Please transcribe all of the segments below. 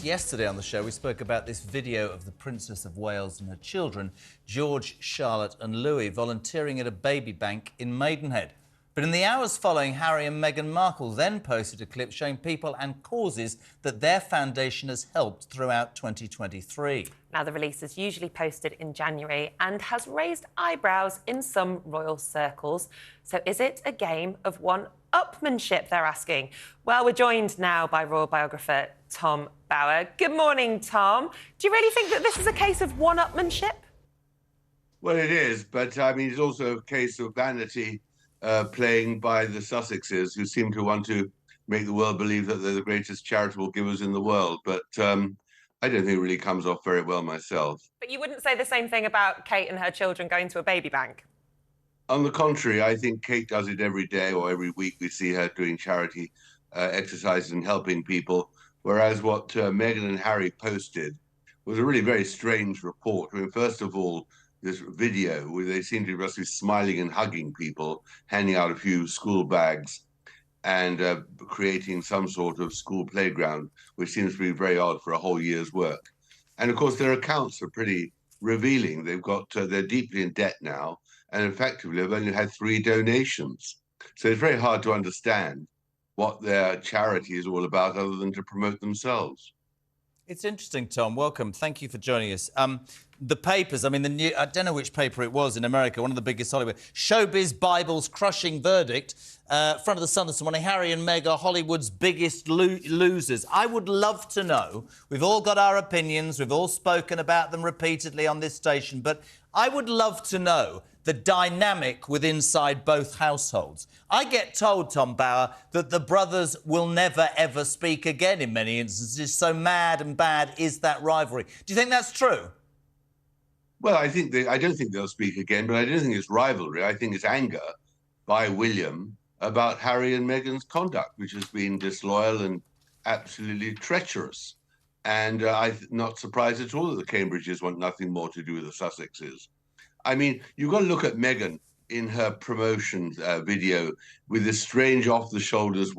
Yesterday on the show, we spoke about this video of the Princess of Wales and her children, George, Charlotte and Louis, volunteering at a baby bank in Maidenhead. But in the hours following, Harry and Meghan Markle then posted a clip showing people and causes that their foundation has helped throughout 2023. Now, the release is usually posted in January and has raised eyebrows in some royal circles. So is it a game of one-upmanship, they're asking? Well, we're joined now by royal biographer Tom Bower. Good morning, Tom. Do you really think that this is a case of one-upmanship? Well, it is, but I mean, it's also a case of vanity playing by the Sussexes, who seem to want to make the world believe that they're the greatest charitable givers in the world. But I don't think it really comes off very well myself. But you wouldn't say the same thing about Kate and her children going to a baby bank? On the contrary, I think Kate does it every day or every week. We see her doing charity exercises and helping people, whereas what Meghan and Harry posted was a really very strange report. I mean, first of all, this video where they seem to be smiling and hugging people, handing out a few school bags and creating some sort of school playground, which seems to be very odd for a whole year's work. And of course, their accounts are pretty revealing. They're deeply in debt now, and effectively have only had 3 donations. So it's very hard to understand what their charity is all about other than to promote themselves. It's interesting, Tom. Welcome. Thank you for joining us. The papers, I mean, I don't know which paper it was in America, one of the biggest Hollywood. Showbiz Bible's crushing verdict. Front of the Sun this morning, Harry and Meghan are Hollywood's biggest losers. I would love to know, we've all got our opinions, we've all spoken about them repeatedly on this station, but I would love to know the dynamic within inside both households. I get told, Tom Bower, that the brothers will never, ever speak again in many instances. So mad and bad is that rivalry. Do you think that's true? Well, I don't think they'll speak again, but I don't think it's rivalry. I think it's anger by William about Harry and Meghan's conduct, which has been disloyal and absolutely treacherous. And I'm not surprised at all that the Cambridges want nothing more to do with the Sussexes. I mean, you've got to look at Meghan in her promotion video with this strange off-the-shoulders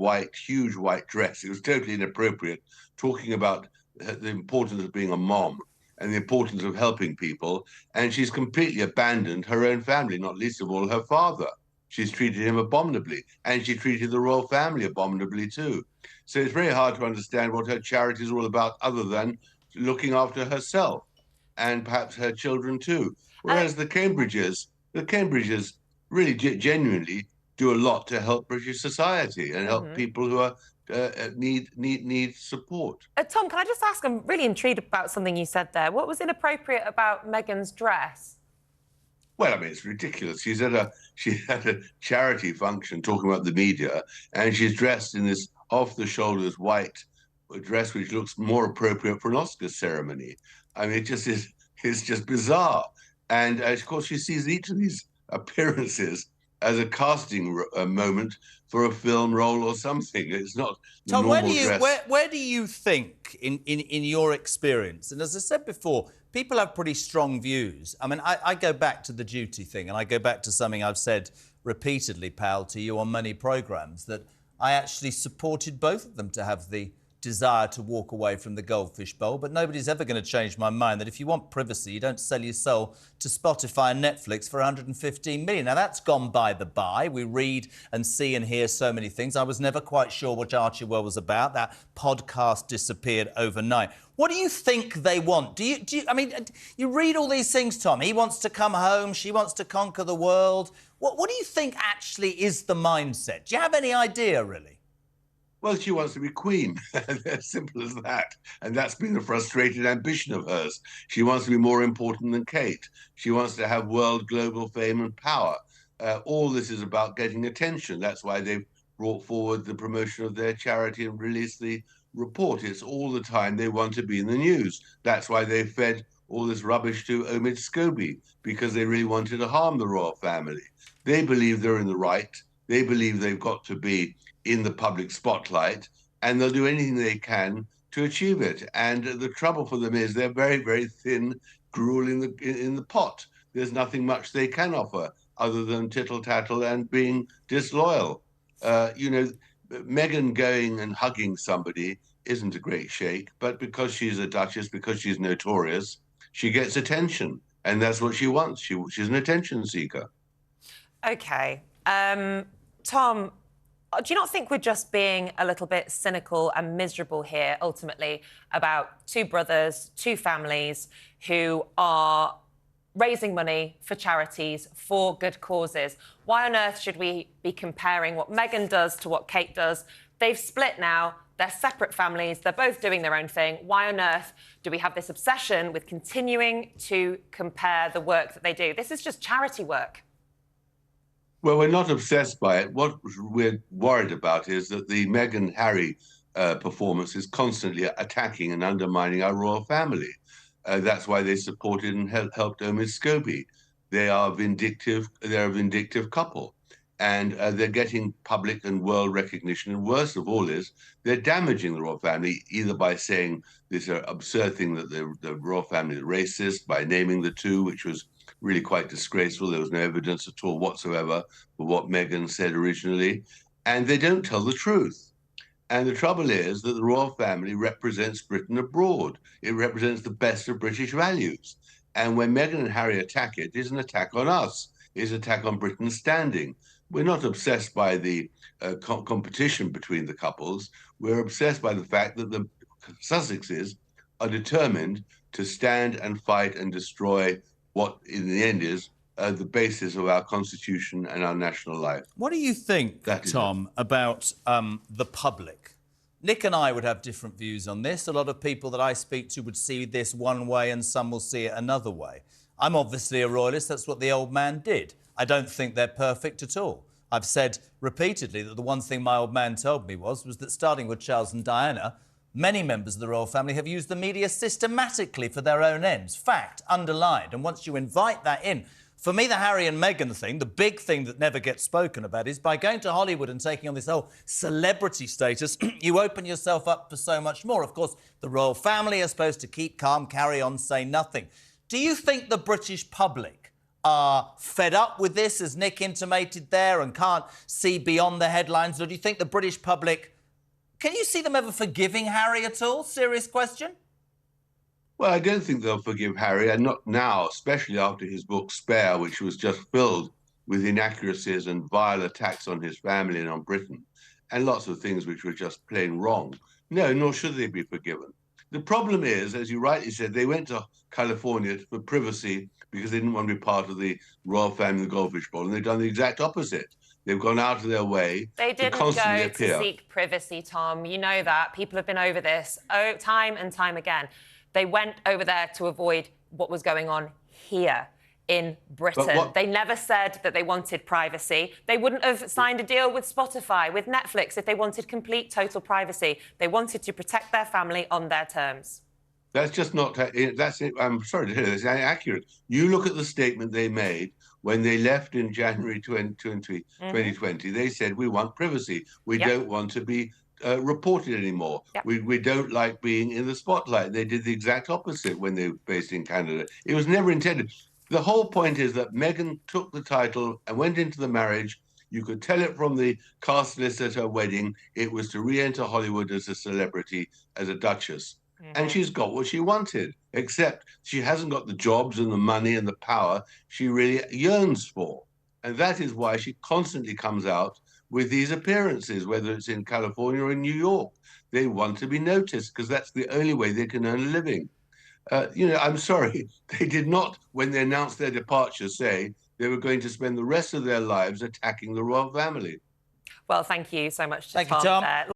huge white dress. It was totally inappropriate, talking about the importance of being a mom and the importance of helping people. And she's completely abandoned her own family, not least of all her father. She's treated him abominably, and she treated the royal family abominably too. So it's very hard to understand what her charity is all about other than looking after herself and perhaps her children too. Whereas the Cambridges really genuinely do a lot to help British society and help people who are need support. Tom, can I just ask, I'm really intrigued about something you said there. What was inappropriate about Meghan's dress? Well, I mean, it's ridiculous. She's at a charity function talking about the media, and she's dressed in this off-the-shoulders white dress, which looks more appropriate for an Oscar ceremony. I mean, it's just bizarre. And of course, she sees each of these appearances as a casting moment for a film role or something. It's not Tom, the normal dress. Where do you think, in your experience, and as I said before, people have pretty strong views. I mean, I go back to the duty thing, and I go back to something I've said repeatedly, pal, to you on many programmes, that I actually supported both of them to have the desire to walk away from the goldfish bowl, but nobody's ever going to change my mind that if you want privacy, you don't sell your soul to Spotify and Netflix for 115 million. Now, that's gone by the by. We read and see and hear so many things. I was never quite sure what Archewell was about. That podcast disappeared overnight. What do you think they want? I mean, you read all these things, Tom. He wants to come home. She wants to conquer the world. What do you think actually is the mindset? Do you have any idea, really? Well, she wants to be queen, as simple as that. And that's been a frustrated ambition of hers. She wants to be more important than Kate. She wants to have world global fame and power. All this is about getting attention. That's why they've brought forward the promotion of their charity and released the report. It's all the time they want to be in the news. That's why they fed all this rubbish to Omid Scobie, because they really wanted to harm the royal family. They believe they're in the right. They believe they've got to be in the public spotlight, and they'll do anything they can to achieve it. And the trouble for them is they're very, very thin gruel in the pot. There's nothing much they can offer other than tittle-tattle and being disloyal. Meghan going and hugging somebody isn't a great shake, but because she's a duchess, because she's notorious, she gets attention, and that's what she wants. She's an attention seeker. OK. Tom, do you not think we're just being a little bit cynical and miserable here, ultimately, about two brothers, two families who are raising money for charities, for good causes? Why on earth should we be comparing what Meghan does to what Kate does? They've split now. They're separate families. They're both doing their own thing. Why on earth do we have this obsession with continuing to compare the work that they do? This is just charity work. Well, we're not obsessed by it. What we're worried about is that the Meghan-Harry performance is constantly attacking and undermining our royal family. That's why they supported and helped Omid Scobie. They are vindictive. They're a vindictive couple, and they're getting public and world recognition. And worst of all is they're damaging the royal family, either by saying this absurd thing that the royal family is racist, by naming the two, which was really quite disgraceful. There was no evidence at all whatsoever for what Meghan said originally. And they don't tell the truth. And the trouble is that the royal family represents Britain abroad. It represents the best of British values. And when Meghan and Harry attack it, it's an attack on us. It's an attack on Britain's standing. We're not obsessed by the competition between the couples. We're obsessed by the fact that the Sussexes are determined to stand and fight and destroy what in the end is the basis of our constitution and our national life. What do you think, Tom, about the public? Nick and I would have different views on this. A lot of people that I speak to would see this one way and some will see it another way. I'm obviously a royalist. That's what the old man did. I don't think they're perfect at all. I've said repeatedly that the one thing my old man told me was that starting with Charles and Diana, many members of the royal family have used the media systematically for their own ends. Fact, underlined. And once you invite that in, for me, the Harry and Meghan thing, the big thing that never gets spoken about is by going to Hollywood and taking on this whole celebrity status, you open yourself up for so much more. Of course, the royal family are supposed to keep calm, carry on, say nothing. Do you think the British public are fed up with this, as Nick intimated there, and can't see beyond the headlines? Or do you think the British public... Can you see them ever forgiving Harry at all? Serious question. Well, I don't think they'll forgive Harry, and not now, especially after his book Spare, which was just filled with inaccuracies and vile attacks on his family and on Britain, and lots of things which were just plain wrong. No, nor should they be forgiven. The problem is, as you rightly said, they went to California for privacy because they didn't want to be part of the royal family, the Goldfish Bowl, and they've done the exact opposite. They've gone out of their way They didn't to constantly go appear. to seek privacy, Tom. You know that. People have been over this time and time again. They went over there to avoid what was going on here in Britain. They never said that they wanted privacy. They wouldn't have signed a deal with Spotify, with Netflix, if they wanted complete, total privacy. They wanted to protect their family on their terms. That's just not... I'm sorry to hear this. It's inaccurate. You look at the statement they made when they left in January 2020. They said, we want privacy. We don't want to be reported anymore. We don't like being in the spotlight. They did the exact opposite when they were based in Canada. It was never intended. The whole point is that Meghan took the title and went into the marriage. You could tell it from the cast list at her wedding. It was to re-enter Hollywood as a celebrity, as a duchess. And she's got what she wanted, except she hasn't got the jobs and the money and the power she really yearns for. And that is why she constantly comes out with these appearances, whether it's in California or in New York. They want to be noticed because that's the only way they can earn a living. I'm sorry, they did not, when they announced their departure, say they were going to spend the rest of their lives attacking the royal family. Well, thank you so much to Tom.